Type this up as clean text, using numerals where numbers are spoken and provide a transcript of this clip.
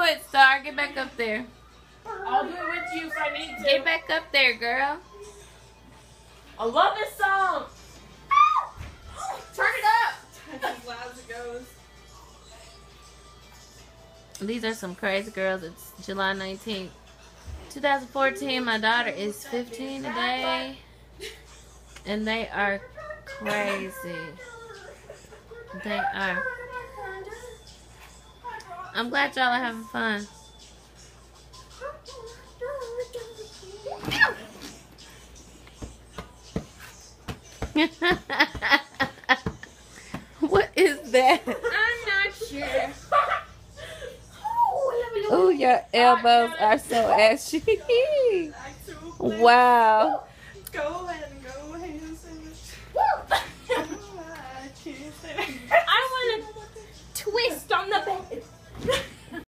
it, Star. Get back up there. I'll do it with you if I need to. Get back up there, girl. I love this song. Turn it up. As loud as it goes. These are some crazy girls. It's July 19th, 2014. My daughter is 15 today. And they are crazy. They are. I'm glad y'all are having fun. What is that? I'm not sure. Oh, your elbows are so ashy. Wow. Go ahead and go ahead and sing it. I want to twist on the bed.